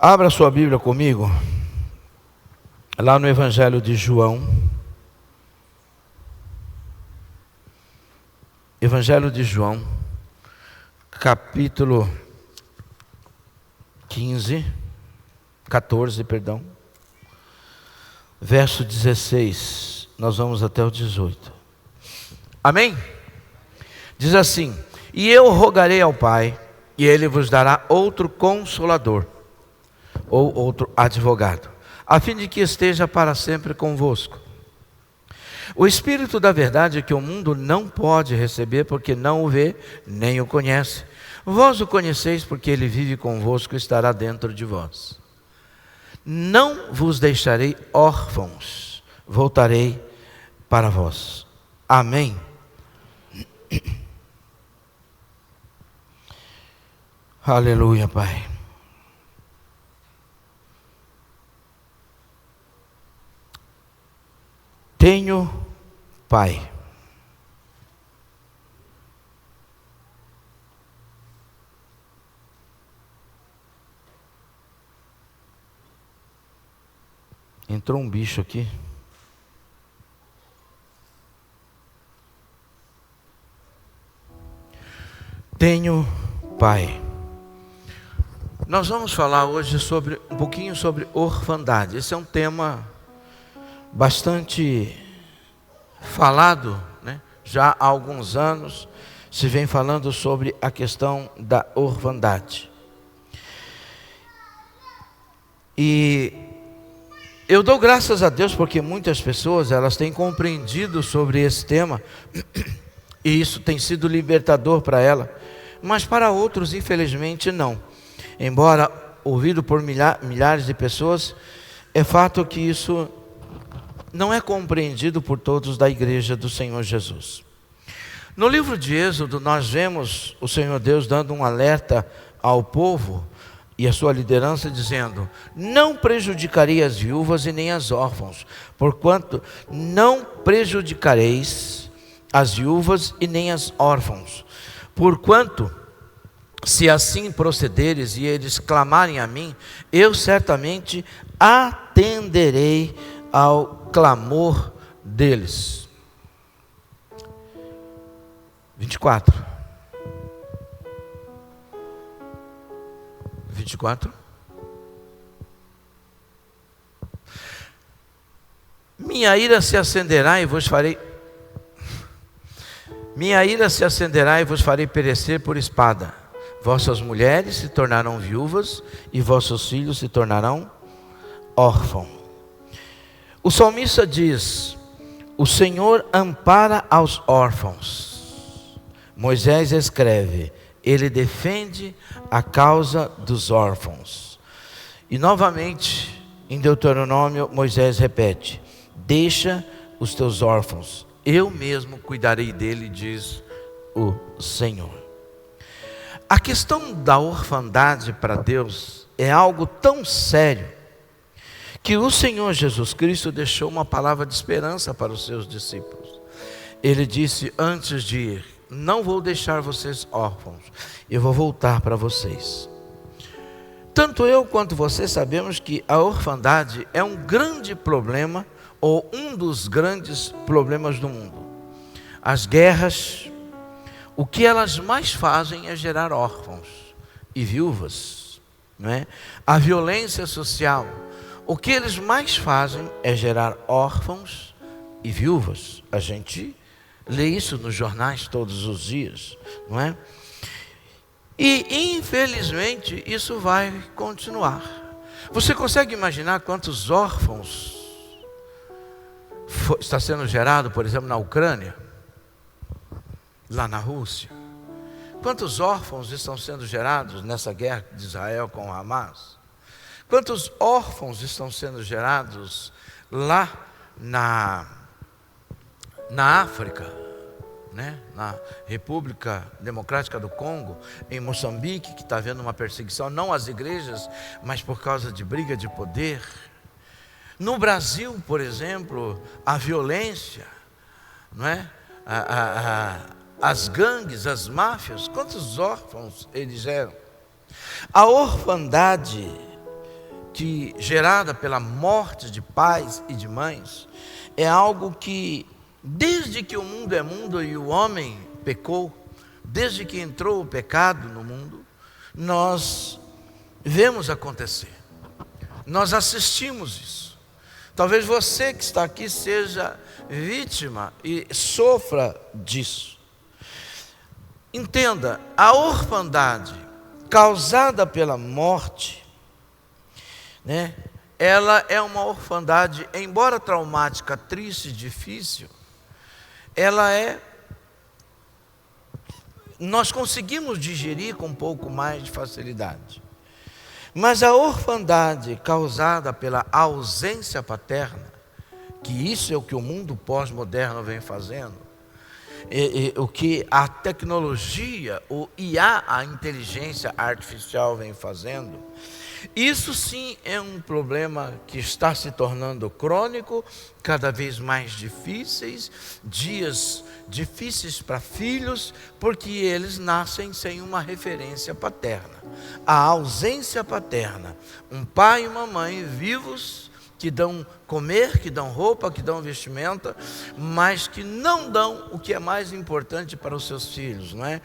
Abra sua Bíblia comigo, lá no Evangelho de João. Evangelho de João, capítulo 14, verso 16, nós vamos até o 18. Amém? Diz assim: e eu rogarei ao Pai, e Ele vos dará outro Consolador, ou outro advogado, a fim de que esteja para sempre convosco. O Espírito da verdade que o mundo não pode receber, porque não o vê, nem o conhece. Vós o conheceis, porque Ele vive convosco e estará dentro de vós. Não vos deixarei órfãos, voltarei para vós. Amém? Aleluia, Pai. Tenho Pai. Entrou um bicho aqui. Tenho Pai. Nós vamos falar hoje um pouquinho sobre orfandade. Esse é um tema bastante falado, né? Já há alguns anos se vem falando sobre a questão da orfandade. E eu dou graças a Deus porque muitas pessoas elas têm compreendido sobre esse tema e isso tem sido libertador para ela, mas para outros infelizmente não. Embora ouvido por milhares de pessoas, é fato que isso não é compreendido por todos da igreja do Senhor Jesus. No livro de Êxodo nós vemos o Senhor Deus dando um alerta ao povo e a sua liderança dizendo: não prejudicarei as viúvas e nem as órfãos, porquanto não prejudicareis as viúvas e nem as órfãos, porquanto se assim procederes e eles clamarem a mim, eu certamente atenderei ao clamor deles. 24. Minha ira se acenderá e vos farei perecer por espada. Vossas mulheres se tornarão viúvas e vossos filhos se tornarão órfãos. O salmista diz: o Senhor ampara aos órfãos. Moisés escreve: Ele defende a causa dos órfãos. E novamente, em Deuteronômio, Moisés repete: deixa os teus órfãos, eu mesmo cuidarei dele, diz o Senhor. A questão da orfandade para Deus é algo tão sério que o Senhor Jesus Cristo deixou uma palavra de esperança para os seus discípulos. Ele disse antes de ir: não vou deixar vocês órfãos, eu vou voltar para vocês. Tanto eu quanto você sabemos que a orfandade é um grande problema, ou um dos grandes problemas do mundo. As guerras, o que elas mais fazem é gerar órfãos e viúvas, não é? A violência social, o que eles mais fazem é gerar órfãos e viúvas. A gente lê isso nos jornais todos os dias, não é? E infelizmente isso vai continuar. Você consegue imaginar quantos órfãos está sendo gerado, por exemplo, na Ucrânia, lá na Rússia? Quantos órfãos estão sendo gerados nessa guerra de Israel com o Hamas? Quantos órfãos estão sendo gerados lá na África, né? Na República Democrática do Congo, em Moçambique, que está havendo uma perseguição, não às igrejas, mas por causa de briga de poder. No Brasil, por exemplo, a violência, não é? As gangues, as máfias, quantos órfãos eles geram? A orfandade que gerada pela morte de pais e de mães, é algo que, desde que o mundo é mundo e o homem pecou, desde que entrou o pecado no mundo, nós vemos acontecer. Nós assistimos isso. Talvez você que está aqui seja vítima e sofra disso. Entenda, a orfandade causada pela morte, né? Ela é uma orfandade, embora traumática, triste, difícil, nós conseguimos digerir com um pouco mais de facilidade. Mas a orfandade causada pela ausência paterna, que isso é o que o mundo pós-moderno vem fazendo, o que a tecnologia, o IA, a inteligência artificial vem fazendo, isso sim é um problema que está se tornando crônico, cada vez mais difíceis, dias difíceis para filhos, porque eles nascem sem uma referência paterna. A ausência paterna, um pai e uma mãe vivos, que dão comer, que dão roupa, que dão vestimenta, mas que não dão o que é mais importante para os seus filhos, não é?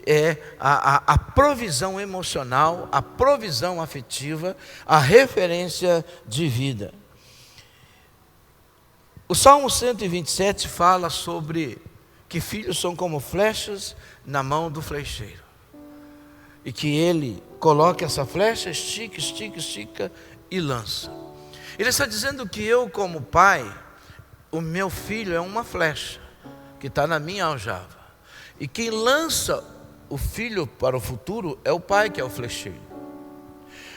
É a provisão emocional, a provisão afetiva, a referência de vida. O Salmo 127 fala sobre que filhos são como flechas na mão do flecheiro, e que ele coloca essa flecha, estica, estica, estica e lança. Ele está dizendo que eu, como pai, o meu filho é uma flecha que está na minha aljava, e quem lança o filho para o futuro é o pai, que é o flecheiro.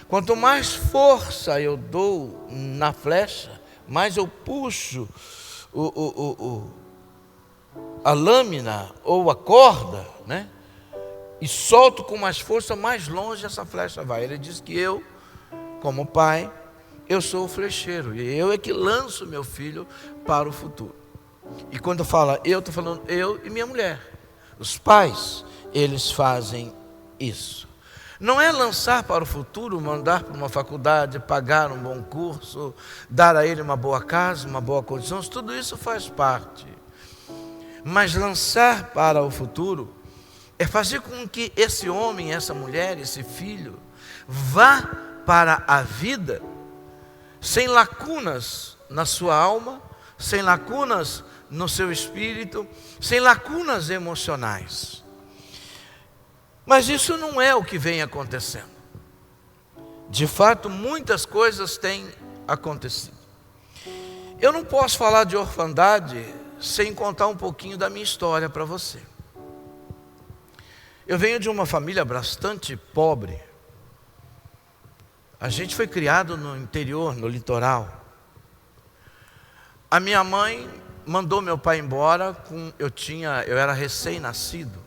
Quanto mais força eu dou na flecha, mais eu puxo a lâmina ou a corda, né? E solto com mais força, mais longe essa flecha vai. Ele diz que eu, como pai, eu sou o flecheiro, e eu é que lanço meu filho para o futuro. E quando fala eu, estou falando eu e minha mulher. Os pais, eles fazem isso. Não é lançar para o futuro, mandar para uma faculdade, pagar um bom curso, dar a ele uma boa casa, uma boa condição, tudo isso faz parte. Mas lançar para o futuro é fazer com que esse homem, essa mulher, esse filho, vá para a vida sem lacunas na sua alma, sem lacunas no seu espírito, sem lacunas emocionais. Mas isso não é o que vem acontecendo. De fato, muitas coisas têm acontecido. Eu não posso falar de orfandade sem contar um pouquinho da minha história para você. Eu venho de uma família bastante pobre. A gente foi criado no interior, no litoral. A minha mãe mandou meu pai embora, eu era recém-nascido,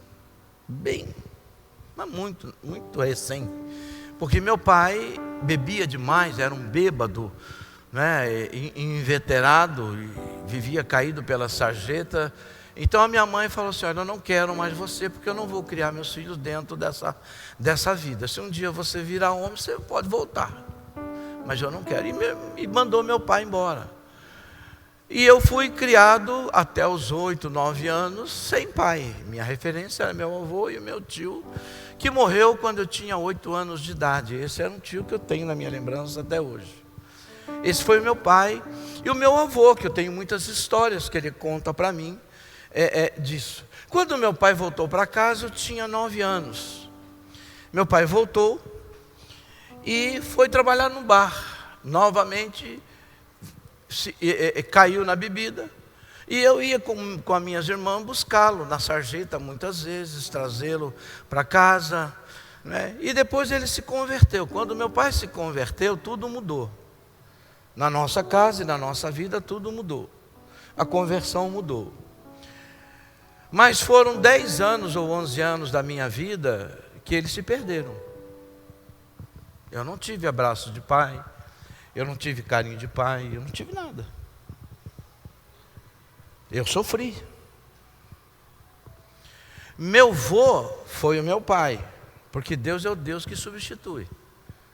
mas muito recém, porque meu pai bebia demais, era um bêbado, né, inveterado, vivia caído pela sarjeta. Então a minha mãe falou assim: olha, eu não quero mais você, porque eu não vou criar meus filhos dentro dessa vida. Se um dia você virar homem, você pode voltar, mas eu não quero. E mandou meu pai embora. E eu fui criado até os 8, 9 anos sem pai. Minha referência era meu avô e o meu tio, que morreu quando eu tinha 8 anos de idade. Esse era um tio que eu tenho na minha lembrança até hoje. Esse foi o meu pai. E o meu avô, que eu tenho muitas histórias que ele conta para mim disso. Quando meu pai voltou para casa, eu tinha 9 anos. Meu pai voltou e foi trabalhar no bar. Novamente caiu na bebida. E eu ia com as minhas irmãs buscá-lo na sarjeta muitas vezes, trazê-lo para casa, né? E depois ele se converteu. Quando meu pai se converteu, tudo mudou. Na nossa casa e na nossa vida, tudo mudou. A conversão mudou. Mas foram 10 anos ou 11 anos da minha vida que eles se perderam. Eu não tive abraço de pai, eu não tive carinho de pai, eu não tive nada. Eu sofri. Meu vô foi o meu pai, porque Deus é o Deus que substitui.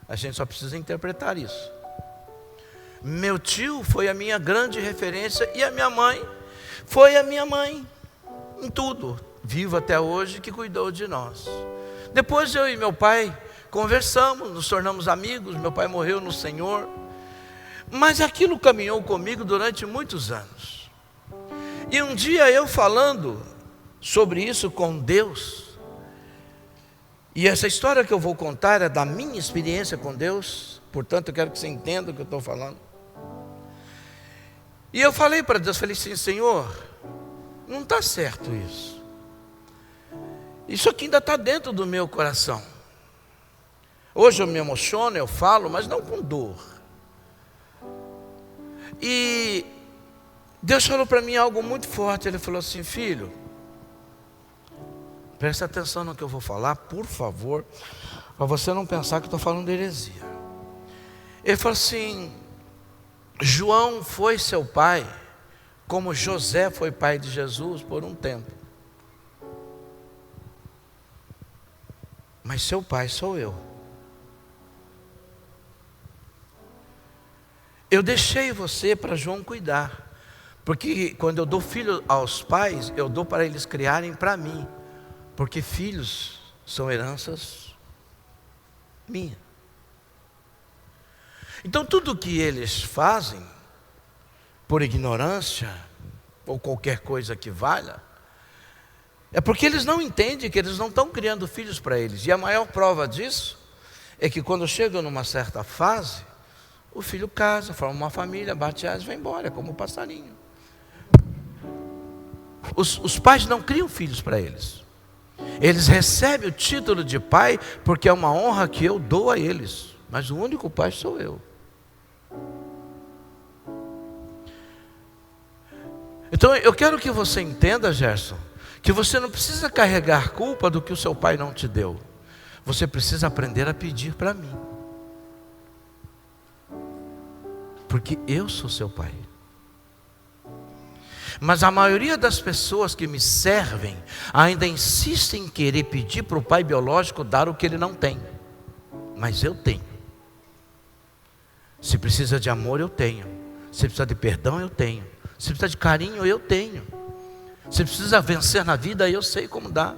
A gente só precisa interpretar isso. Meu tio foi a minha grande referência e a minha mãe foi a minha mãe em tudo, vivo até hoje, que cuidou de nós. Depois eu e meu pai conversamos, nos tornamos amigos, meu pai morreu no Senhor, mas aquilo caminhou comigo durante muitos anos. E um dia eu falando sobre isso com Deus, e essa história que eu vou contar é da minha experiência com Deus, portanto eu quero que você entenda o que eu estou falando. E eu falei para Deus, falei assim: Senhor, não está certo isso. Isso aqui ainda está dentro do meu coração. Hoje eu me emociono, eu falo, mas não com dor. E Deus falou para mim algo muito forte. Ele falou assim: filho, presta atenção no que eu vou falar, por favor, para você não pensar que estou falando de heresia. Ele falou assim: João foi seu pai, como José foi pai de Jesus por um tempo. Mas seu pai sou eu. Eu deixei você para João cuidar, porque quando eu dou filho aos pais, eu dou para eles criarem para mim, porque filhos são heranças minhas. Então tudo que eles fazem, por ignorância, ou qualquer coisa que valha, é porque eles não entendem que eles não estão criando filhos para eles. E a maior prova disso é que quando chegam numa certa fase, o filho casa, forma uma família, bate asas e vai embora, como um passarinho. Os pais não criam filhos para eles. Eles recebem o título de pai porque é uma honra que eu dou a eles. Mas o único pai sou eu. Então eu quero que você entenda, Gerson, que você não precisa carregar culpa do que o seu pai não te deu. Você precisa aprender a pedir para mim. Porque eu sou seu pai. Mas a maioria das pessoas que me servem ainda insistem em querer pedir para o pai biológico dar o que ele não tem. Mas eu tenho. Se precisa de amor, eu tenho. Se precisa de perdão, eu tenho. Se precisa de carinho, eu tenho. Se precisa vencer na vida, eu sei como dá.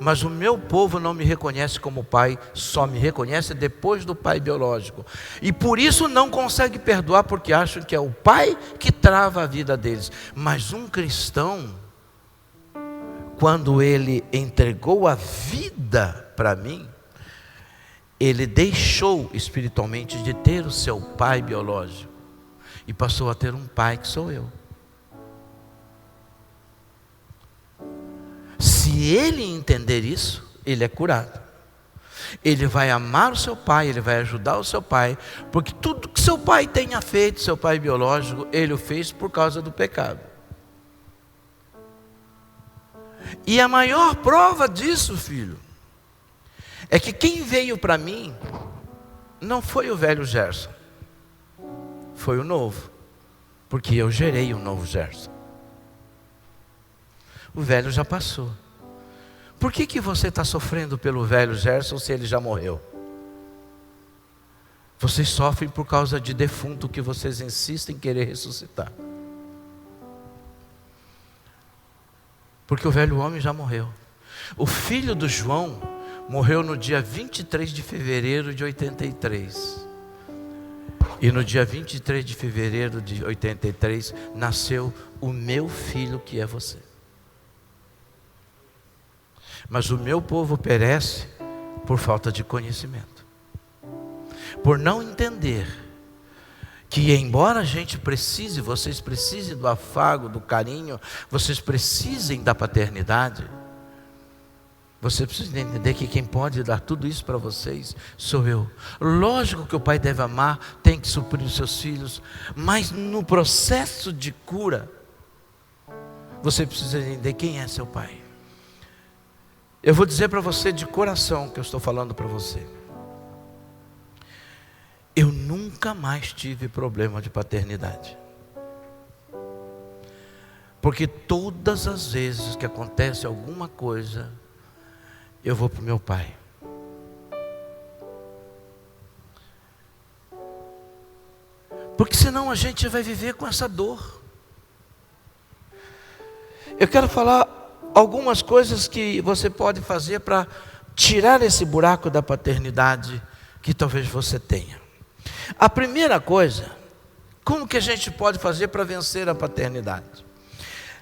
Mas o meu povo não me reconhece como pai, só me reconhece depois do pai biológico. E por isso não consegue perdoar, porque acham que é o pai que trava a vida deles. Mas um cristão, quando ele entregou a vida para mim, ele deixou espiritualmente de ter o seu pai biológico e passou a ter um pai que sou eu. Se ele entender isso, ele é curado. Ele vai amar o seu pai, ele vai ajudar o seu pai, porque tudo que seu pai tenha feito, seu pai biológico, ele o fez por causa do pecado. E a maior prova disso, filho, é que quem veio para mim não foi o velho Gerson, foi o novo, porque eu gerei o novo Gerson. O velho já passou. Por que você está sofrendo pelo velho Gerson se ele já morreu? Vocês sofrem por causa de defunto que vocês insistem em querer ressuscitar. Porque o velho homem já morreu. O filho do João morreu no dia 23 de fevereiro de 83. E no dia 23 de fevereiro de 83 nasceu o meu filho, que é você. Mas o meu povo perece por falta de conhecimento, por não entender que, embora a gente precise, vocês precisem do afago, do carinho, vocês precisem da paternidade, você precisa entender que quem pode dar tudo isso para vocês sou eu. Lógico que o pai deve amar, tem que suprir os seus filhos, mas no processo de cura, você precisa entender quem é seu pai. Eu vou dizer para você de coração que eu estou falando para você. Eu nunca mais tive problema de paternidade. Porque todas as vezes que acontece alguma coisa, eu vou para o meu pai. porque senão a gente vai viver com essa dor. Eu quero falar algumas coisas que você pode fazer para tirar esse buraco da paternidade que talvez você tenha. A primeira coisa, como que a gente pode fazer para vencer a paternidade?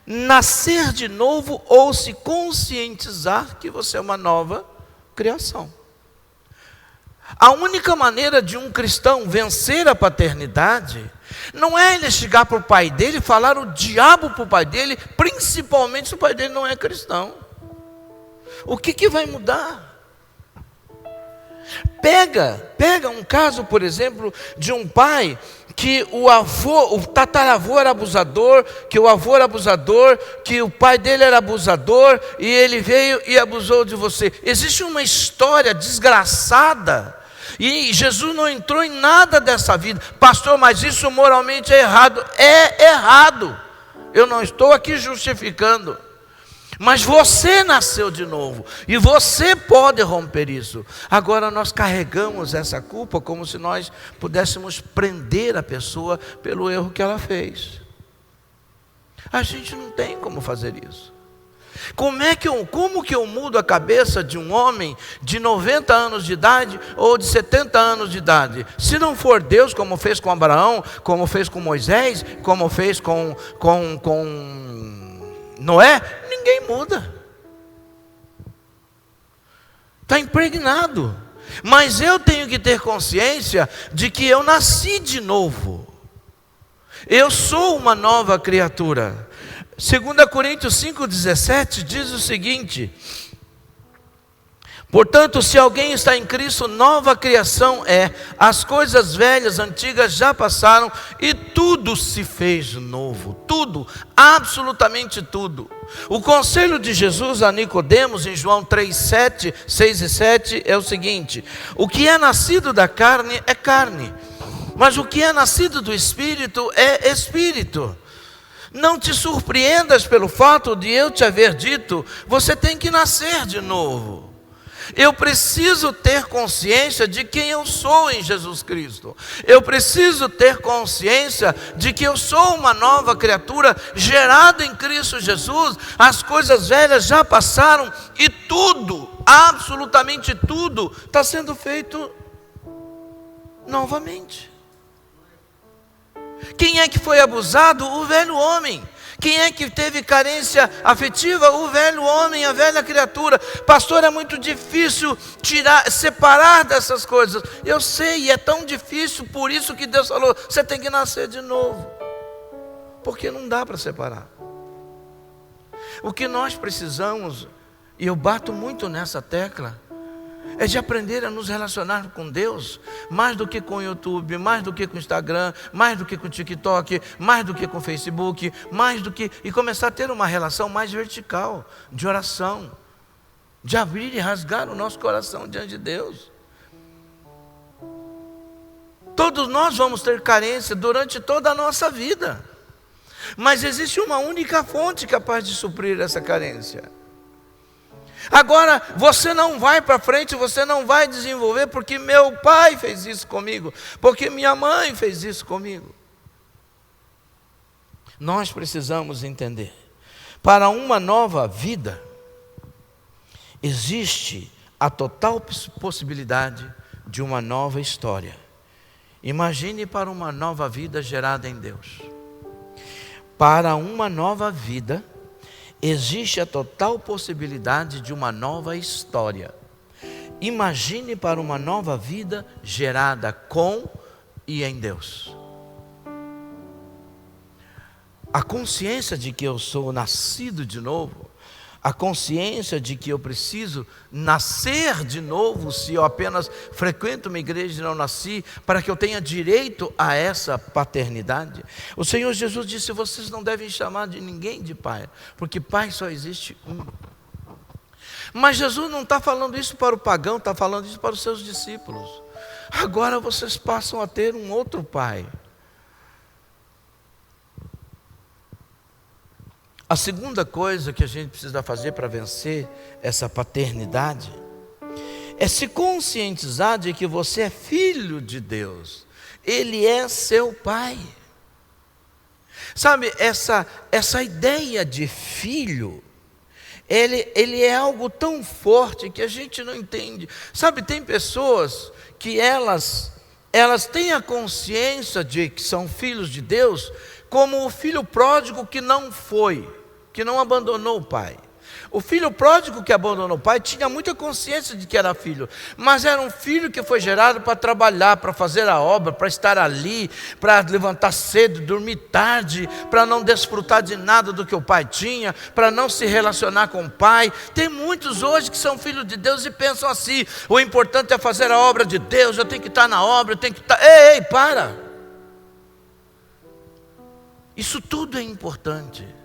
Nascer de novo ou se conscientizar que você é uma nova criação. A única maneira de um cristão vencer a paternidade não é ele chegar para o pai dele e falar o diabo para o pai dele, principalmente se o pai dele não é cristão. O que vai mudar? Pega um caso, por exemplo, de um pai que o tataravô era abusador, que o avô era abusador, que o pai dele era abusador, e ele veio e abusou de você. Existe uma história desgraçada, e Jesus não entrou em nada dessa vida. Pastor, mas isso moralmente é errado. É errado. Eu não estou aqui justificando. Mas você nasceu de novo, e você pode romper isso. Agora nós carregamos essa culpa como se nós pudéssemos prender a pessoa pelo erro que ela fez. A gente não tem como fazer isso. Como que eu mudo a cabeça de um homem de 90 anos de idade ou de 70 anos de idade? Se não for Deus, como fez com Abraão, como fez com Moisés, como fez com Noé, ninguém muda. Está impregnado. Mas eu tenho que ter consciência de que eu nasci de novo. Eu sou uma nova criatura. 2 Coríntios 5,17 diz o seguinte: portanto, se alguém está em Cristo, nova criação é. As coisas velhas, antigas já passaram e tudo se fez novo. Tudo, absolutamente tudo. O conselho de Jesus a Nicodemos em João 3:7, 6 e 7 é o seguinte: o que é nascido da carne é carne, mas o que é nascido do Espírito é Espírito. Não te surpreendas pelo fato de eu te haver dito, você tem que nascer de novo. Eu preciso ter consciência de quem eu sou em Jesus Cristo. Eu preciso ter consciência de que eu sou uma nova criatura gerada em Cristo Jesus. As coisas velhas já passaram e tudo, absolutamente tudo, está sendo feito novamente. Quem é que foi abusado? O velho homem. Quem é que teve carência afetiva? O velho homem, a velha criatura. Pastor, é muito difícil separar dessas coisas. Eu sei, é tão difícil, por isso que Deus falou, você tem que nascer de novo. Porque não dá para separar. O que nós precisamos, e eu bato muito nessa tecla, é de aprender a nos relacionar com Deus, mais do que com o YouTube, mais do que com o Instagram, mais do que com o TikTok, mais do que com o Facebook, e começar a ter uma relação mais vertical, de oração, de abrir e rasgar o nosso coração diante de Deus. Todos nós vamos ter carência durante toda a nossa vida, mas existe uma única fonte capaz de suprir essa carência. Agora, você não vai para frente, você não vai desenvolver porque meu pai fez isso comigo, porque minha mãe fez isso comigo. Nós precisamos entender, para uma nova vida, existe a total possibilidade de uma nova história. Imagine para uma nova vida gerada em Deus. Para uma nova vida, existe a total possibilidade de uma nova história. Imagine para uma nova vida gerada com e em Deus. A consciência de que eu sou nascido de novo, a consciência de que eu preciso nascer de novo, se eu apenas frequento uma igreja e não nasci, para que eu tenha direito a essa paternidade. O Senhor Jesus disse, vocês não devem chamar de ninguém de pai, porque pai só existe um. Mas Jesus não está falando isso para o pagão, está falando isso para os seus discípulos. Agora vocês passam a ter um outro pai. A segunda coisa que a gente precisa fazer para vencer essa paternidade é se conscientizar de que você é filho de Deus. Ele é seu pai. Sabe, essa ideia de filho, ele é algo tão forte que a gente não entende. Sabe, tem pessoas que elas têm a consciência de que são filhos de Deus, como o filho pródigo que não foi, que não abandonou o pai. O filho pródigo que abandonou o pai tinha muita consciência de que era filho, mas era um filho que foi gerado para trabalhar, para fazer a obra, para estar ali, para levantar cedo, dormir tarde, para não desfrutar de nada do que o pai tinha, para não se relacionar com o pai. Tem muitos hoje que são filhos de Deus e pensam assim: o importante é fazer a obra de Deus, eu tenho que estar na obra, eu tenho que estar... Ei, para! Isso tudo é importante.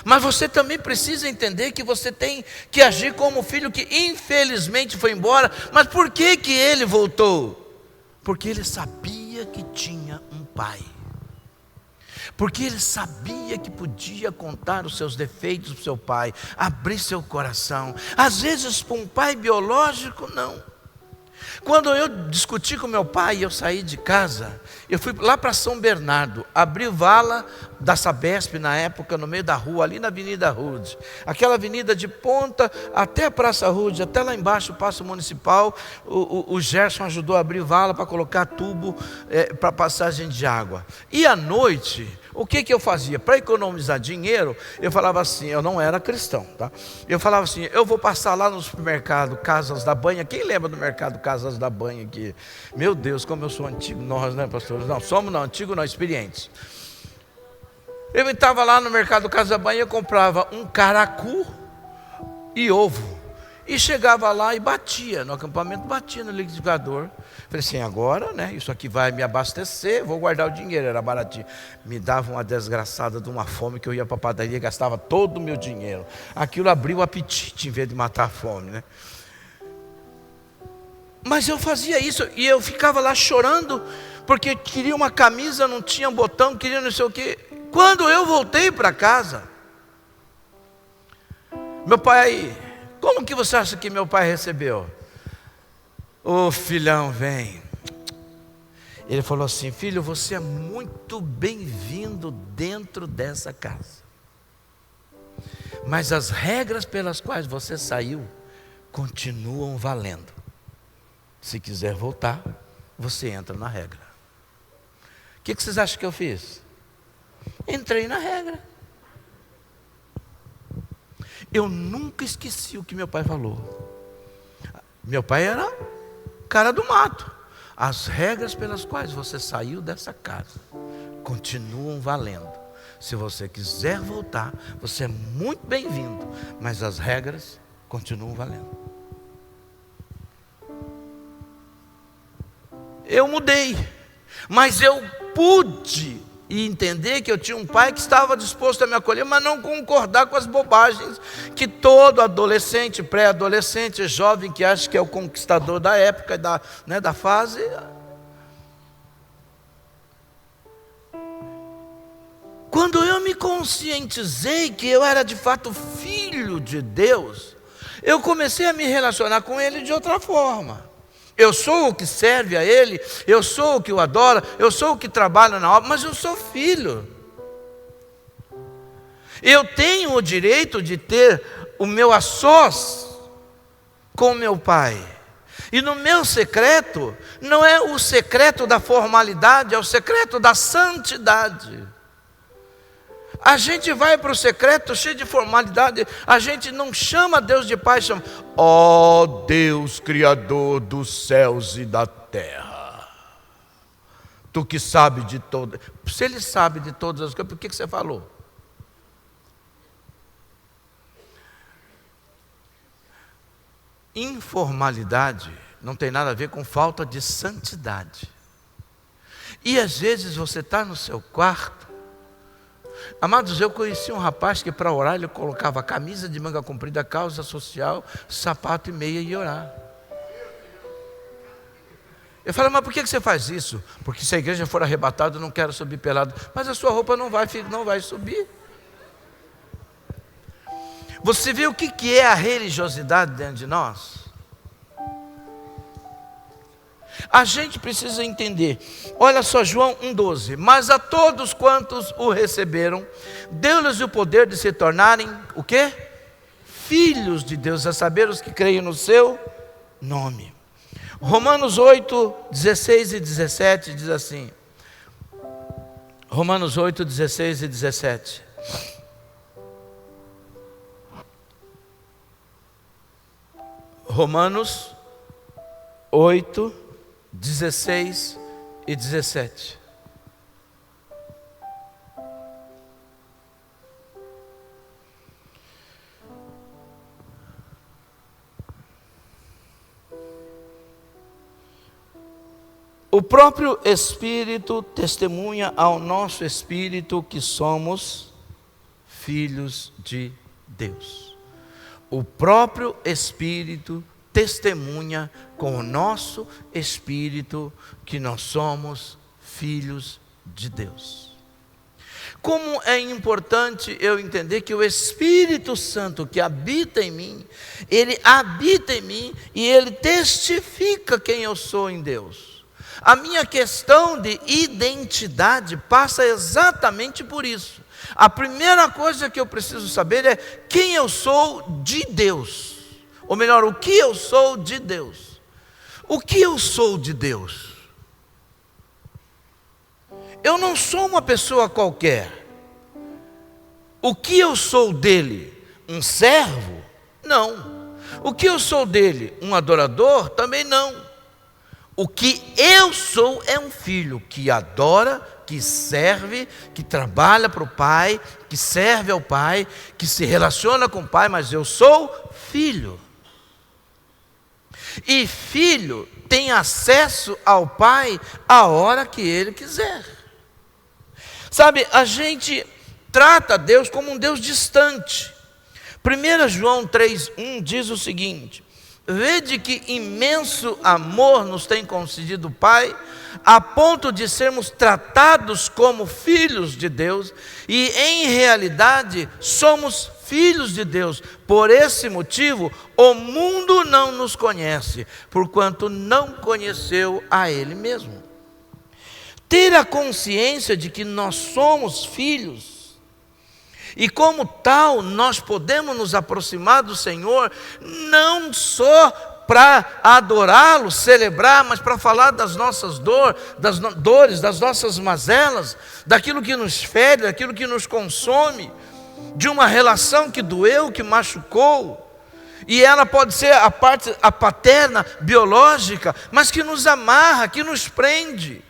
Mas você também precisa entender que você tem que agir como o filho que infelizmente foi embora. Mas por que ele voltou? Porque ele sabia que tinha um pai. Porque ele sabia que podia contar os seus defeitos para o seu pai, abrir seu coração. Às vezes para um pai biológico, não. Quando eu discuti com meu pai e eu saí de casa, eu fui lá para São Bernardo, abri vala da Sabesp na época, no meio da rua, ali na Avenida Rude. Aquela avenida de ponta até a Praça Rude, até lá embaixo o Paço Municipal. O Gerson ajudou a abrir vala para colocar tubo para passagem de água. E à noite, o que eu fazia? Para economizar dinheiro, eu falava assim, eu não era cristão, tá? Eu falava assim, eu vou passar lá no supermercado Casas da Banha. Quem lembra do mercado Casas da Banha aqui? Meu Deus, como eu sou antigo. Nós, né, pastores? Não, somos não, antigo não, experientes. Eu estava lá no mercado Casas da Banha, eu comprava um caracu e ovo. E chegava lá e batia, no acampamento batia no liquidificador. Falei assim, agora, né, isso aqui vai me abastecer, vou guardar o dinheiro, era baratinho. Me dava uma desgraçada de uma fome que eu ia para a padaria e gastava todo o meu dinheiro. Aquilo abriu o apetite em vez de matar a fome, né? Mas eu fazia isso e eu ficava lá chorando, porque queria uma camisa, não tinha botão, queria não sei o quê. Quando eu voltei para casa, meu pai... Como que você acha que meu pai recebeu? Ô filhão, vem. Ele falou assim, filho, você é muito bem-vindo dentro dessa casa. Mas as regras pelas quais você saiu continuam valendo. Se quiser voltar, você entra na regra. O que vocês acham que eu fiz? Entrei na regra. Eu nunca esqueci o que meu pai falou. Meu pai era cara do mato. As regras pelas quais você saiu dessa casa continuam valendo. Se você quiser voltar, você é muito bem-vindo, mas as regras continuam valendo. Eu mudei, mas eu pude e entender que eu tinha um pai que estava disposto a me acolher, mas não concordar com as bobagens que todo adolescente, pré-adolescente, jovem que acha que é o conquistador da época, da fase. Quando eu me conscientizei que eu era de fato filho de Deus, eu comecei a me relacionar com Ele de outra forma. Eu sou o que serve a Ele, eu sou o que o adora, eu sou o que trabalha na obra, mas eu sou filho. Eu tenho o direito de ter o meu a sós com meu pai. E no meu secreto, não é o secreto da formalidade, é o secreto da santidade. A gente vai para o secreto cheio de formalidade, a gente não chama Deus de Pai, chama, ó Deus Criador dos céus e da terra. Tu que sabe de todas, se Ele sabe de todas as coisas, por que você falou? Informalidade não tem nada a ver com falta de santidade. E às vezes você está no seu quarto. Amados, eu conheci um rapaz que para orar ele colocava camisa de manga comprida, calça social, sapato e meia e orar. Eu falei, mas por que você faz isso? Porque se a igreja for arrebatada eu não quero subir pelado. Mas a sua roupa não vai subir. Você vê o que é a religiosidade dentro de nós? a gente precisa entender. Olha só, João 1,12. Mas a todos quantos o receberam, deu-lhes o poder de se tornarem, o quê? Filhos de Deus, a saber, os que creem no seu nome. Romanos 8, 16 e 17 diz assim. Romanos 8, 16 e 17. Romanos 8, 16 e 17. O próprio Espírito testemunha ao nosso espírito que somos filhos de Deus. O próprio Espírito testemunha com o nosso espírito que nós somos filhos de Deus. Como é importante eu entender que o Espírito Santo que habita em mim, ele habita em mim e ele testifica quem eu sou em Deus. A minha questão de identidade passa exatamente por isso. A primeira coisa que eu preciso saber é quem eu sou de Deus. Ou melhor, o que eu sou de Deus. O que eu sou de Deus? Eu não sou uma pessoa qualquer. O que eu sou dele? Um servo? Não. O que eu sou dele? Um adorador? Também não. O que eu sou é um filho que adora, que serve, que trabalha para o pai, que serve ao pai, que se relaciona com o pai, mas eu sou filho. E filho tem acesso ao pai a hora que ele quiser. Sabe, a gente trata Deus como um Deus distante. 1 João 3,1 diz o seguinte: vede que imenso amor nos tem concedido o Pai, a ponto de sermos tratados como filhos de Deus, e em realidade somos filhos de Deus. Por esse motivo, o mundo não nos conhece, porquanto não conheceu a Ele mesmo. Ter a consciência de que nós somos filhos, e como tal, nós podemos nos aproximar do Senhor, não só para adorá-lo, celebrar, mas para falar das nossas dores, das nossas mazelas, daquilo que nos fere, daquilo que nos consome, de uma relação que doeu, que machucou, e ela pode ser a paterna, biológica, mas que nos amarra, que nos prende.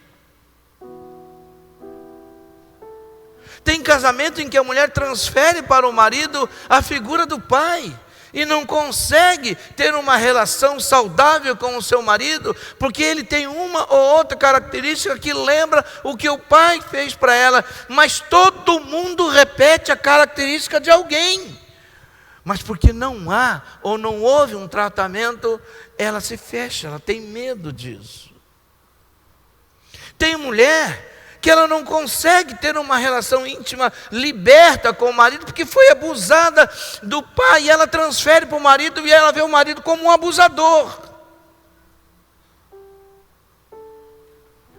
Tem casamento em que a mulher transfere para o marido a figura do pai e não consegue ter uma relação saudável com o seu marido, porque ele tem uma ou outra característica que lembra o que o pai fez para ela, mas todo mundo repete a característica de alguém. Mas porque não há ou não houve um tratamento, ela se fecha, ela tem medo disso. Tem mulher que ela não consegue ter uma relação íntima, liberta com o marido, porque foi abusada do pai, e ela transfere para o marido, e ela vê o marido como um abusador.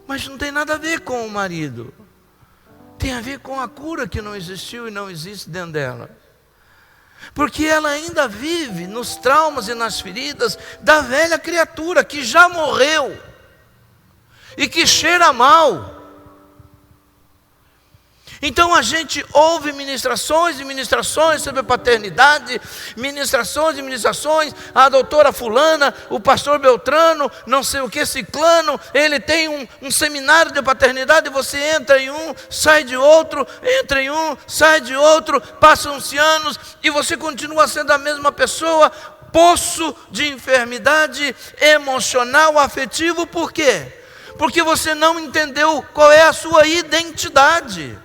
Mas não tem nada a ver com o marido, tem a ver com a cura que não existiu e não existe dentro dela. Porque ela ainda vive nos traumas e nas feridas da velha criatura, que já morreu, e que cheira mal. Então a gente ouve ministrações e ministrações sobre a paternidade, ministrações e ministrações, a doutora fulana, o pastor Beltrano, não sei o que, ciclano, ele tem um seminário de paternidade, você entra em um, sai de outro, entra em um, sai de outro, passam-se anos, e você continua sendo a mesma pessoa, poço de enfermidade emocional, afetivo. Por quê? Porque você não entendeu qual é a sua identidade.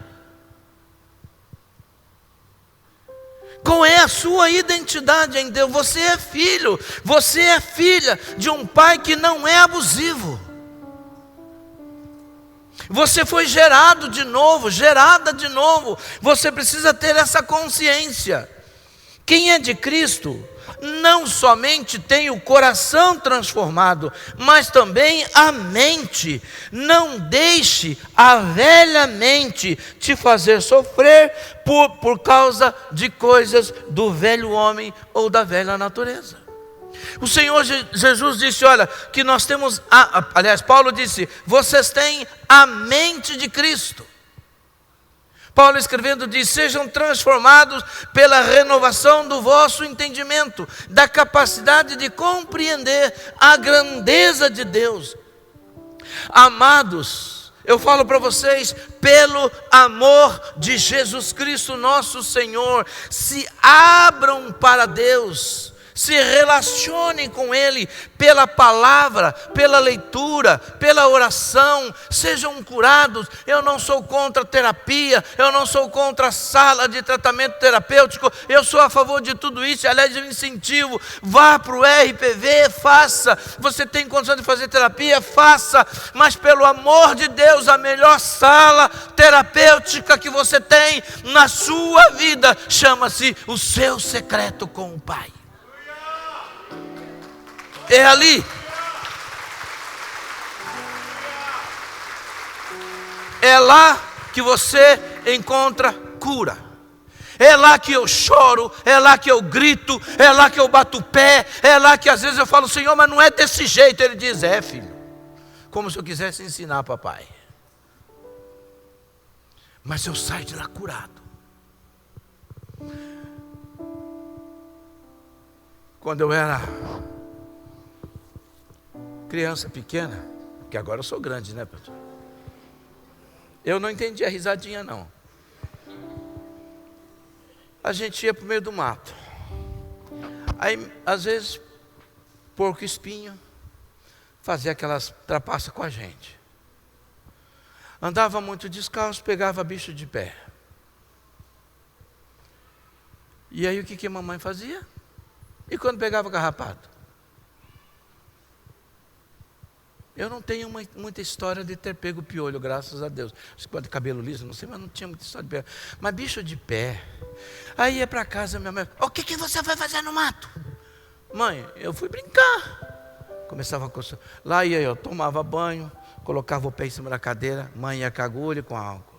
Qual é a sua identidade em Deus? Você é filho, você é filha de um pai que não é abusivo. Você foi gerado de novo, gerada de novo. Você precisa ter essa consciência. Quem é de Cristo, não somente tem o coração transformado, mas também a mente. Não deixe a velha mente te fazer sofrer por causa de coisas do velho homem ou da velha natureza. O Senhor Jesus disse, olha, que nós temos, aliás, Paulo disse, vocês têm a mente de Cristo. Paulo escrevendo diz, sejam transformados pela renovação do vosso entendimento, da capacidade de compreender a grandeza de Deus. Amados, eu falo para vocês, pelo amor de Jesus Cristo nosso Senhor, se abram para Deus, se relacionem com Ele pela palavra, pela leitura, pela oração, sejam curados. Eu não sou contra terapia, eu não sou contra a sala de tratamento terapêutico, eu sou a favor de tudo isso, aliás eu incentivo, vá para o RPV, faça, você tem condição de fazer terapia, faça, mas pelo amor de Deus, a melhor sala terapêutica que você tem na sua vida, chama-se o seu secreto com o Pai. É ali. É lá que você encontra cura. É lá que eu choro, é lá que eu grito, é lá que eu bato o pé, é lá que às vezes eu falo, Senhor, mas não é desse jeito. Ele diz, é filho, como se eu quisesse ensinar papai. Mas eu saio de lá curado. Quando eu era criança pequena, que agora eu sou grande, né, pastor? Eu não entendi a risadinha, não. A gente ia para o meio do mato. Aí, às vezes, porco espinho fazia aquelas trapaças com a gente. Andava muito descalço, pegava bicho de pé. E aí o que a mamãe fazia? E quando pegava carrapato? Eu não tenho muita história de ter pego piolho, graças a Deus. Acho que de cabelo liso, não sei, mas não tinha muita história de pé. Mas bicho de pé. Aí ia para casa, minha mãe, o que você vai fazer no mato? Mãe, eu fui brincar. Começava a coçar. Lá ia eu, tomava banho, colocava o pé em cima da cadeira, mãe ia com agulha e com álcool.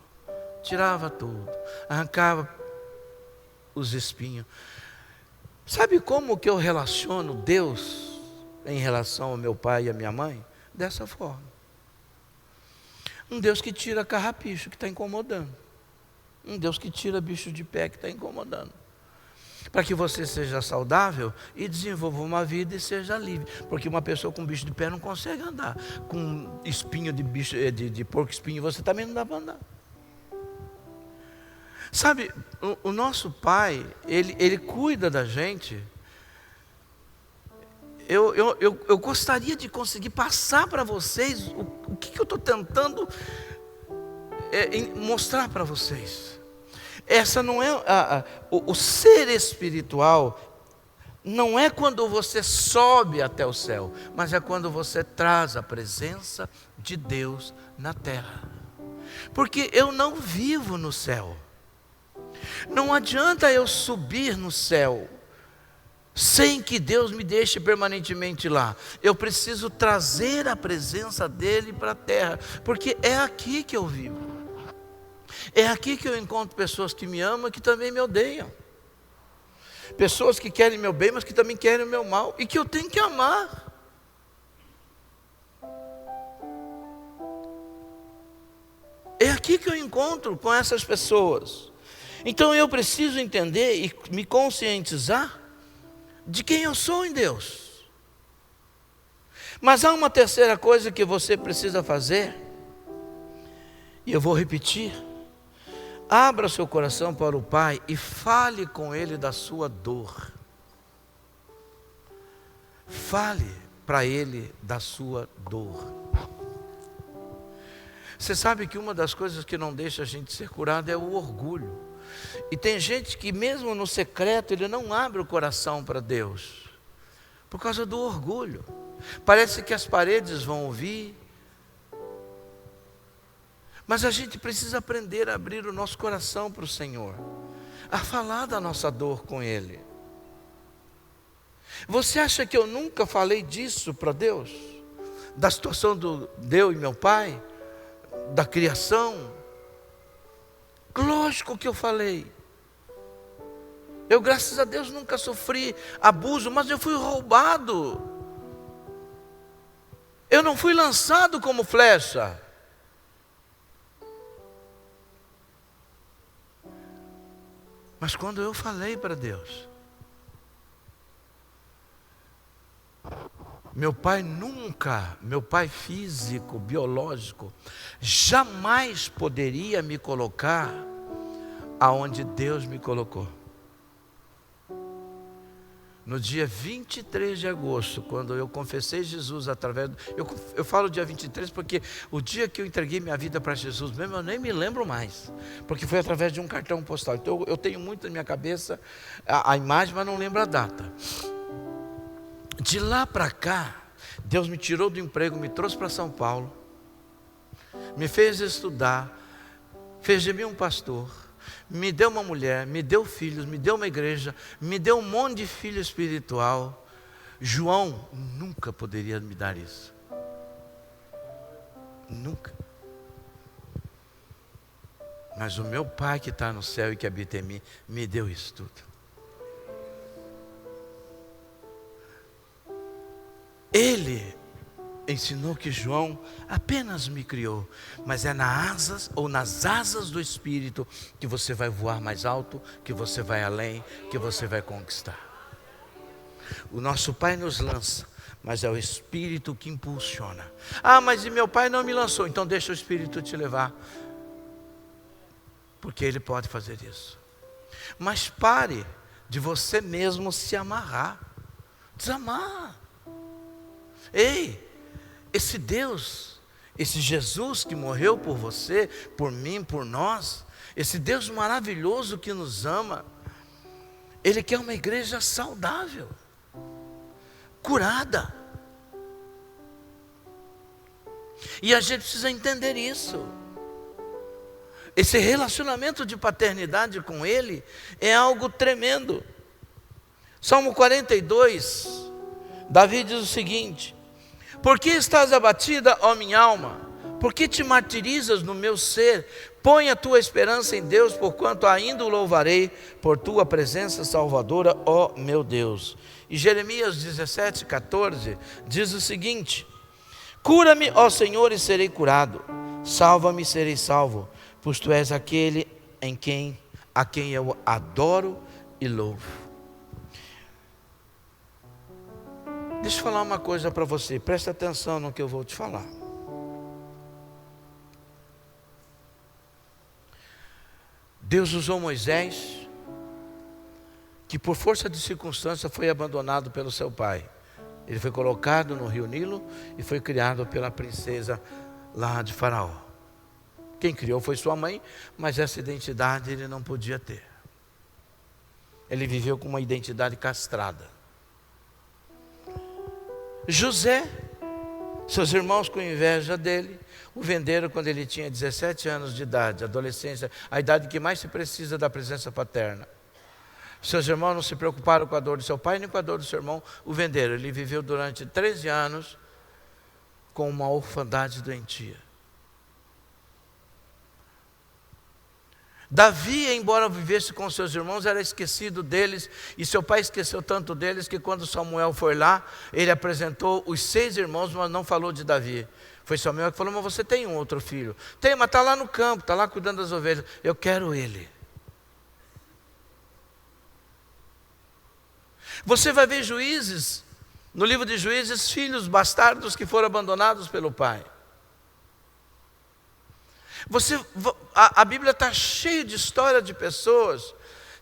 Tirava tudo, arrancava os espinhos. Sabe como que eu relaciono Deus em relação ao meu pai e à minha mãe? Dessa forma. Um Deus que tira carrapicho que está incomodando. Um Deus que tira bicho de pé que está incomodando. Para que você seja saudável e desenvolva uma vida e seja livre. Porque uma pessoa com bicho de pé não consegue andar. Com espinho de bicho, de porco espinho, você também não dá para andar. Sabe, o nosso Pai, ele cuida da gente. Eu gostaria de conseguir passar para vocês o que eu estou tentando mostrar para vocês. Essa não é o ser espiritual. Não é quando você sobe até o céu, mas é quando você traz a presença de Deus na terra. Porque eu não vivo no céu. Não adianta eu subir no céu sem que Deus me deixe permanentemente lá. Eu preciso trazer a presença dEle para a terra, porque é aqui que eu vivo. É aqui que eu encontro pessoas que me amam e que também me odeiam. Pessoas que querem meu bem, mas que também querem o meu mal, e que eu tenho que amar. É aqui que eu encontro com essas pessoas. Então eu preciso entender e me conscientizar de quem eu sou em Deus. Mas há uma terceira coisa que você precisa fazer, e eu vou repetir. Abra seu coração para o Pai e fale com Ele da sua dor. Fale para Ele da sua dor. Você sabe que uma das coisas que não deixa a gente ser curado é o orgulho. E tem gente que mesmo no secreto ele não abre o coração para Deus, por causa do orgulho. Parece que as paredes vão ouvir. Mas a gente precisa aprender a abrir o nosso coração para o Senhor, a falar da nossa dor com Ele. Você acha que eu nunca falei disso para Deus? Da situação do eu e meu pai? Da criação? Lógico que eu falei. Eu, graças a Deus, nunca sofri abuso, mas eu fui roubado. Eu não fui lançado como flecha. Mas quando eu falei para Deus, meu pai físico, biológico, jamais poderia me colocar aonde Deus me colocou. No dia 23 de agosto, quando eu confessei Jesus através eu falo dia 23 porque o dia que eu entreguei minha vida para Jesus mesmo, eu nem me lembro mais, porque foi através de um cartão postal. Então eu tenho muito na minha cabeça a imagem, mas não lembro a data. De lá para cá, Deus me tirou do emprego, me trouxe para São Paulo, me fez estudar, fez de mim um pastor, me deu uma mulher, me deu filhos, me deu uma igreja, me deu um monte de filho espiritual. João nunca poderia me dar isso. Nunca. Mas o meu Pai que está no céu e que habita em mim, me deu isso tudo. Ele ensinou que João apenas me criou, mas é nas asas do Espírito que você vai voar mais alto, que você vai além, que você vai conquistar. O nosso Pai nos lança, mas é o Espírito que impulsiona. Ah, mas e meu Pai não me lançou, então deixa o Espírito te levar, porque Ele pode fazer isso. Mas pare de você mesmo se amarrar, desamarra. Ei, esse Deus, esse Jesus que morreu por você, por mim, por nós, esse Deus maravilhoso que nos ama, Ele quer uma igreja saudável, curada. E a gente precisa entender isso. Esse relacionamento de paternidade com Ele é algo tremendo. Salmo 42, Davi diz o seguinte: por que estás abatida, ó minha alma? Por que te martirizas no meu ser? Põe a tua esperança em Deus, porquanto ainda o louvarei por tua presença salvadora, ó meu Deus. E Jeremias 17, 14 diz o seguinte: cura-me, ó Senhor, e serei curado. Salva-me e serei salvo, pois tu és aquele a quem eu adoro e louvo. Deixa eu falar uma coisa para você, presta atenção no que eu vou te falar. Deus usou Moisés, que por força de circunstância foi abandonado pelo seu pai. Ele foi colocado no rio Nilo e foi criado pela princesa lá de Faraó. Quem criou foi sua mãe, mas essa identidade ele não podia ter. Ele viveu com uma identidade castrada. José, seus irmãos com inveja dele, o venderam quando ele tinha 17 anos de idade, adolescência, a idade que mais se precisa da presença paterna. Seus irmãos não se preocuparam com a dor do seu pai, nem com a dor do seu irmão, o venderam. Ele viveu durante 13 anos com uma orfandade doentia. Davi, embora vivesse com seus irmãos, era esquecido deles, e seu pai esqueceu tanto deles, que quando Samuel foi lá, ele apresentou os 6 irmãos, mas não falou de Davi. Foi Samuel que falou: mas você tem um outro filho? Tem, mas está lá no campo, está lá cuidando das ovelhas. Eu quero ele. Você vai ver Juízes, no livro de Juízes, filhos bastardos que foram abandonados pelo pai. A Bíblia está cheia de história de pessoas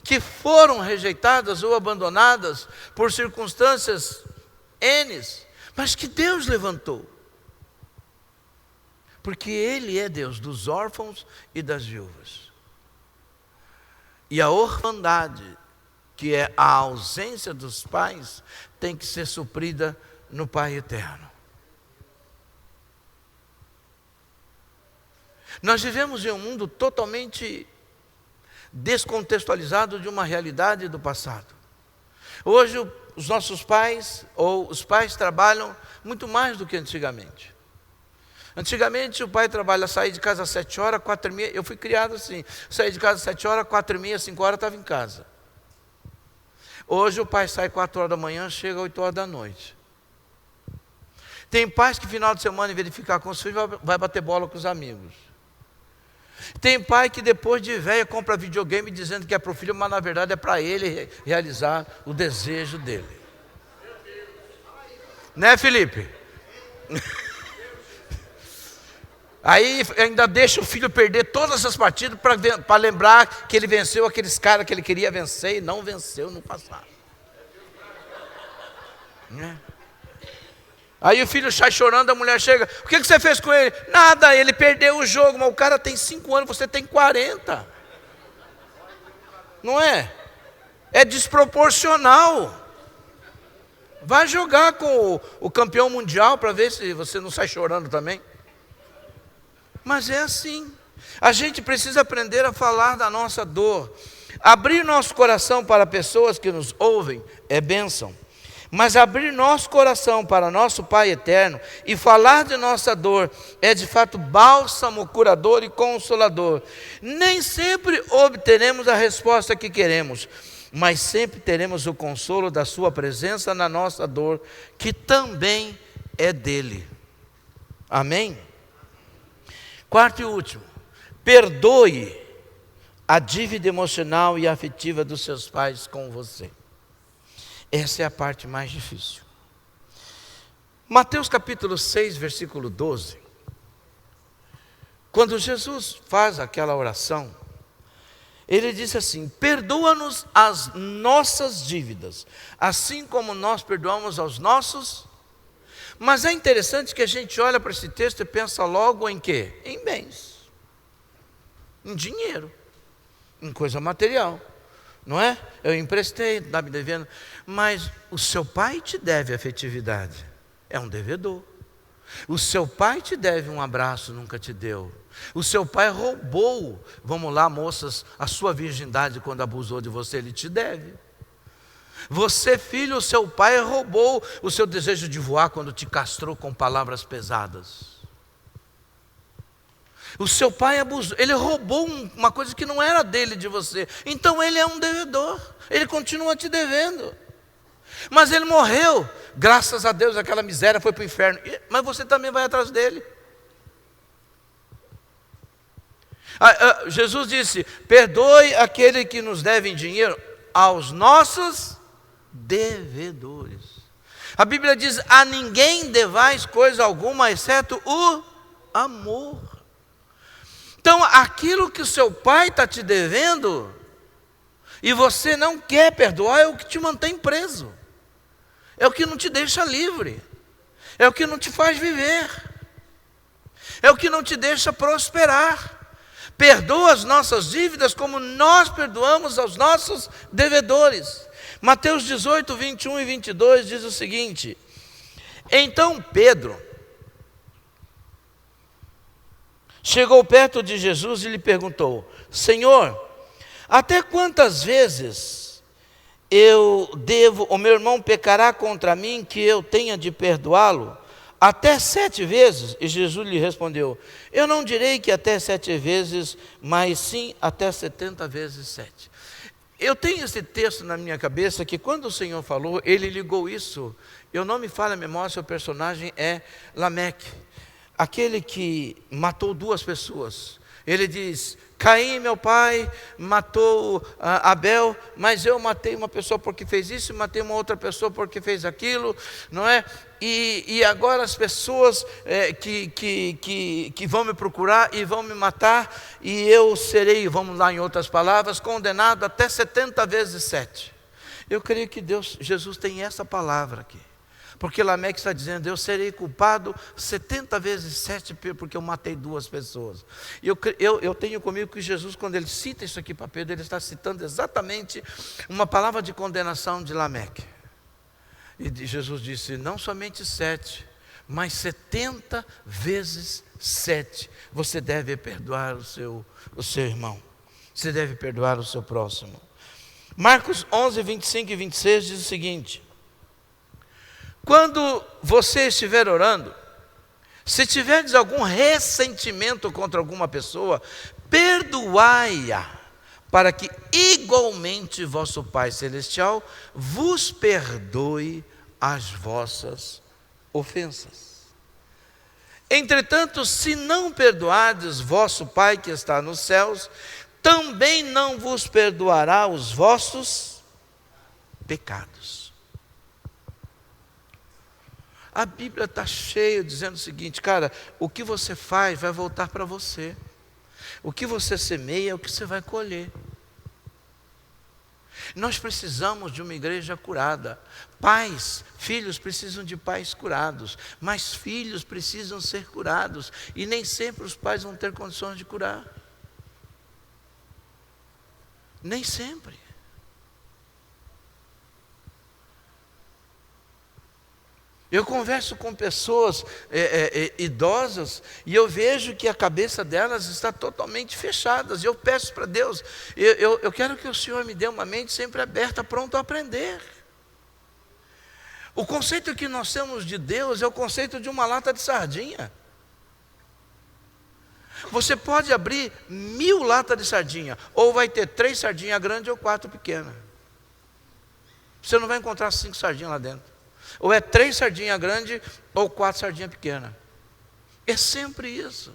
que foram rejeitadas ou abandonadas por circunstâncias N, mas que Deus levantou. Porque Ele é Deus dos órfãos e das viúvas. E a orfandade, que é a ausência dos pais, tem que ser suprida no Pai eterno. Nós vivemos em um mundo totalmente descontextualizado de uma realidade do passado. Hoje os nossos pais, ou os pais trabalham muito mais do que antigamente. Antigamente o pai saía de casa às 7 horas, 4h30, eu fui criado assim, saía de casa às 7 horas, 4h30, 5 horas estava em casa. Hoje o pai sai 4 horas da manhã, chega às 8 horas da noite. Tem pais que final de semana, em vez de ficar com os filhos, vai bater bola com os amigos. Tem pai que depois de velho compra videogame dizendo que é para o filho, mas na verdade é para ele realizar o desejo dele. Né, Felipe? Aí ainda deixa o filho perder todas as partidas para lembrar que ele venceu aqueles caras que ele queria vencer e não venceu no passado. Né? Aí o filho sai chorando, a mulher chega, o que você fez com ele? Nada, ele perdeu o jogo, mas o cara tem 5 anos, você tem 40. Não é? É desproporcional. Vai jogar com o campeão mundial para ver se você não sai chorando também. Mas é assim. A gente precisa aprender a falar da nossa dor. Abrir nosso coração para pessoas que nos ouvem é bênção. Mas abrir nosso coração para nosso Pai eterno e falar de nossa dor é de fato bálsamo, curador e consolador. Nem sempre obteremos a resposta que queremos, mas sempre teremos o consolo da sua presença na nossa dor, que também é dele. Amém? Quarto e último, perdoe a dívida emocional e afetiva dos seus pais com você. Essa é a parte mais difícil. Mateus capítulo 6, versículo 12. Quando Jesus faz aquela oração, ele diz assim: perdoa-nos as nossas dívidas, assim como nós perdoamos aos nossos. Mas é interessante que a gente olha para esse texto e pensa logo em quê? Em bens, em dinheiro, em coisa material. Não é? Eu emprestei, está me devendo. Mas o seu pai te deve afetividade. É um devedor. O seu pai te deve um abraço, nunca te deu. O seu pai roubou, vamos lá moças, a sua virgindade quando abusou de você, ele te deve. Você, filho, o seu pai roubou o seu desejo de voar quando te castrou com palavras pesadas. O seu pai abusou, ele roubou uma coisa que não era dele, de você. Então ele é um devedor, ele continua te devendo. Mas ele morreu, graças a Deus aquela miséria foi para o inferno. Mas você também vai atrás dele. Jesus disse: perdoe aquele que nos deve dinheiro aos nossos devedores. A Bíblia diz: a ninguém devais coisa alguma, exceto o amor. Então, aquilo que o seu pai está te devendo, e você não quer perdoar, é o que te mantém preso, é o que não te deixa livre, é o que não te faz viver, é o que não te deixa prosperar. Perdoa as nossas dívidas como nós perdoamos aos nossos devedores. Mateus 18, 21 e 22 diz o seguinte: então Pedro chegou perto de Jesus e lhe perguntou: Senhor, até quantas vezes o meu irmão pecará contra mim que eu tenha de perdoá-lo? Até 7 vezes? E Jesus lhe respondeu: eu não direi que até 7 vezes, mas sim até 70 vezes 7. Eu tenho esse texto na minha cabeça que quando o Senhor falou, ele ligou isso. Eu não me falha a memória, seu personagem é Lameque, aquele que matou 2 pessoas. Ele diz: Caim, meu pai, matou Abel, mas eu matei uma pessoa porque fez isso, e matei uma outra pessoa porque fez aquilo, não é? E agora as pessoas que vão me procurar e vão me matar, e eu serei, vamos lá em outras palavras, condenado até 70 vezes 7. Eu creio que Jesus tem essa palavra aqui. Porque Lameque está dizendo: eu serei culpado 70 vezes 7 porque eu matei 2 pessoas. E eu tenho comigo que Jesus, quando ele cita isso aqui para Pedro, ele está citando exatamente uma palavra de condenação de Lameque. E Jesus disse: não somente 7, mas 70 vezes 7. Você deve perdoar o seu irmão. Você deve perdoar o seu próximo. Marcos 11, 25 e 26 diz o seguinte: quando você estiver orando, se tiverdes algum ressentimento contra alguma pessoa, perdoai-a, para que igualmente vosso Pai Celestial vos perdoe as vossas ofensas. Entretanto, se não perdoardes vosso Pai que está nos céus, também não vos perdoará os vossos pecados. A Bíblia está cheia dizendo o seguinte, cara, o que você faz vai voltar para você. O que você semeia é o que você vai colher. Nós precisamos de uma igreja curada. Pais, filhos precisam de pais curados, mas filhos precisam ser curados, e nem sempre os pais vão ter condições de curar. Nem sempre. Eu converso com pessoas idosas e eu vejo que a cabeça delas está totalmente fechada. E eu peço para Deus, eu quero que o Senhor me dê uma mente sempre aberta, pronto a aprender. O conceito que nós temos de Deus é o conceito de uma lata de sardinha. Você pode abrir 1000 latas de sardinha, ou vai ter 3 sardinhas grandes ou 4 pequenas. Você não vai encontrar 5 sardinhas lá dentro. Ou é 3 sardinhas grandes ou 4 sardinhas pequenas. É sempre isso.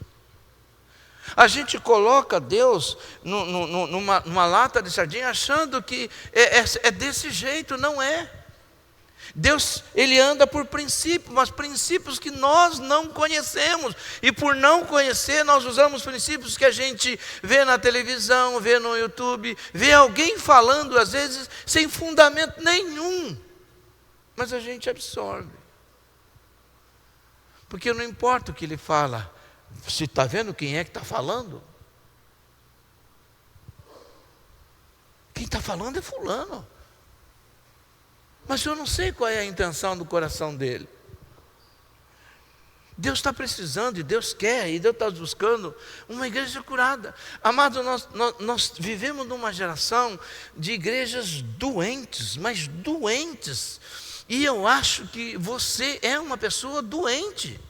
A gente coloca Deus numa lata de sardinha achando que é desse jeito, não é. Deus, Ele anda por princípios, mas princípios que nós não conhecemos. E por não conhecer, nós usamos princípios que a gente vê na televisão, vê no YouTube, vê alguém falando, às vezes, sem fundamento nenhum. Mas a gente absorve. Porque não importa o que ele fala, se está vendo quem é que está falando. Quem está falando é fulano. Mas eu não sei qual é a intenção do coração dele. Deus está precisando, e Deus quer, e Deus está buscando uma igreja curada. Amado, nós vivemos numa geração de igrejas doentes, mas doentes. E eu acho que você é uma pessoa doente.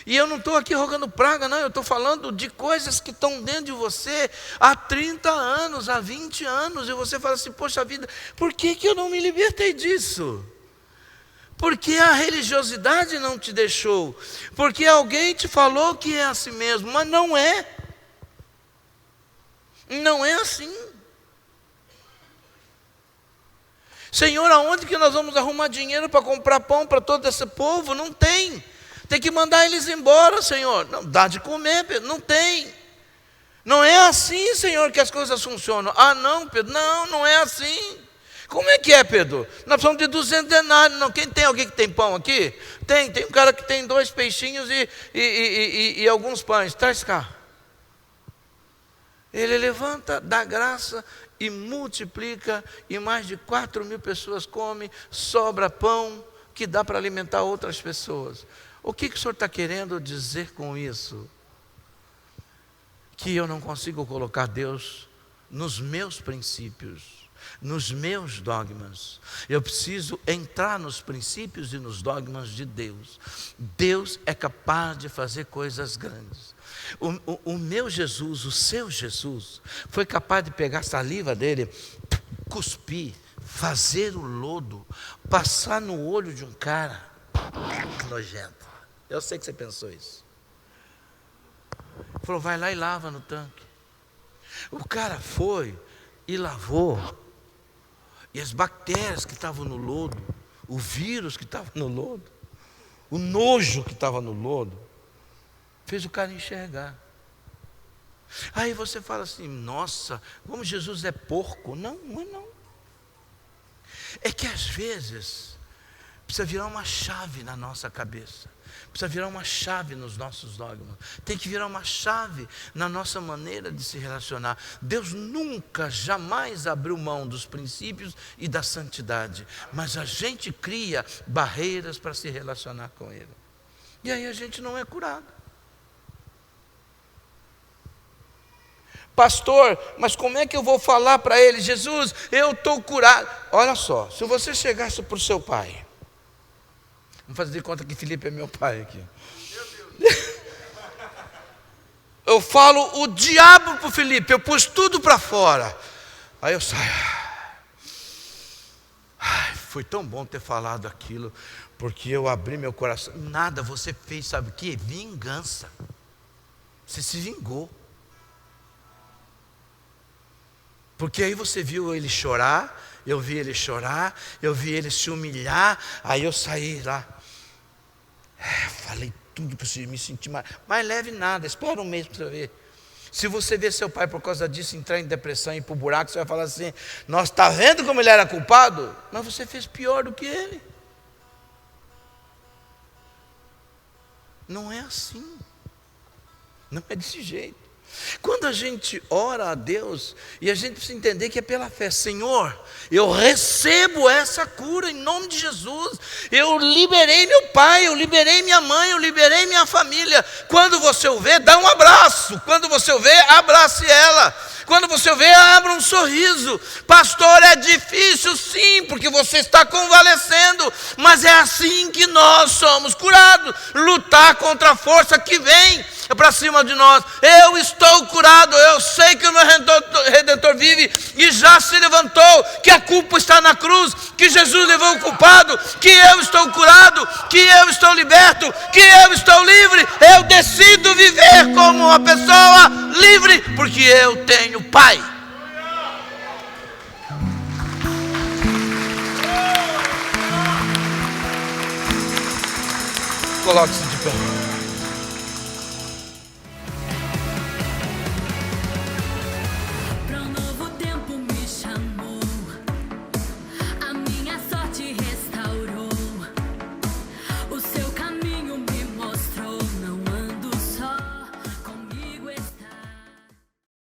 E eu não estou aqui rogando praga, não, eu estou falando de coisas que estão dentro de você há 30 anos, há 20 anos, e você fala assim, poxa vida, por que eu não me libertei disso? Porque a religiosidade não te deixou, porque alguém te falou que é assim mesmo, mas não é. Não é assim. Senhor, aonde que nós vamos arrumar dinheiro para comprar pão para todo esse povo? Não tem. Tem que mandar eles embora, Senhor. Não dá de comer, Pedro. Não tem. Não é assim, Senhor, que as coisas funcionam. Ah, não, Pedro. Não, não é assim. Como é que é, Pedro? Nós precisamos de 200 denários. Não, quem tem alguém que tem pão aqui? Tem um cara que tem 2 peixinhos e alguns pães. Traz cá. Ele levanta, dá graça e multiplica, e mais de 4.000 pessoas comem, sobra pão que dá para alimentar outras pessoas. O que o senhor está querendo dizer com isso? Que eu não consigo colocar Deus nos meus princípios, nos meus dogmas. Eu preciso entrar nos princípios e nos dogmas de Deus. Deus é capaz de fazer coisas grandes. O meu Jesus, o seu Jesus, foi capaz de pegar a saliva dele, cuspir, fazer o lodo, passar no olho de um cara. Que nojento. Eu sei que você pensou isso. Ele falou, vai lá e lava no tanque. O cara foi e lavou. E as bactérias que estavam no lodo, o vírus que estava no lodo, o nojo que estava no lodo, fez o cara enxergar. Aí você fala assim, nossa, como Jesus é porco. Não, não é não. É que às vezes precisa virar uma chave na nossa cabeça. Precisa virar uma chave nos nossos dogmas. Tem que virar uma chave na nossa maneira de se relacionar. Deus nunca, jamais abriu mão dos princípios e da santidade. Mas a gente cria barreiras para se relacionar com Ele. E aí a gente não é curado. pastor, mas como é que eu vou falar para ele? Jesus, eu estou curado. Olha só, se você chegasse para o seu pai, vamos fazer de conta que Felipe é meu pai aqui. Eu falo o diabo para o Felipe, eu pus tudo para fora. Aí eu saio. Ai, foi tão bom ter falado aquilo, porque eu abri meu coração. Nada você fez, sabe o que? Vingança. Você se vingou. Porque aí você viu ele chorar, eu vi ele chorar, eu vi ele se humilhar, aí eu saí lá. Falei tudo que eu me senti mais leve nada, espera um mês para você ver. Se você ver seu pai por causa disso entrar em depressão e ir para o buraco, você vai falar assim, nós está vendo como ele era culpado? Mas você fez pior do que ele. Não é assim. Não é desse jeito. Quando a gente ora a Deus, e a gente precisa entender que é pela fé, Senhor, eu recebo essa cura em nome de Jesus, eu liberei meu pai, eu liberei minha mãe, eu liberei minha família. Quando você o vê, dá um abraço, quando você o vê, abrace ela, quando você o vê, abra um sorriso. Pastor, é difícil sim, porque você está convalescendo, mas é assim que nós somos curados, lutar contra a força que vem para cima de nós. Eu estou curado, eu sei que o meu Redentor vive e já se levantou, que a culpa está na cruz, que Jesus levou o culpado, que eu estou curado, que eu estou liberto, que eu estou livre. Eu decido viver como uma pessoa livre, porque eu tenho Pai. Coloque-se de pé.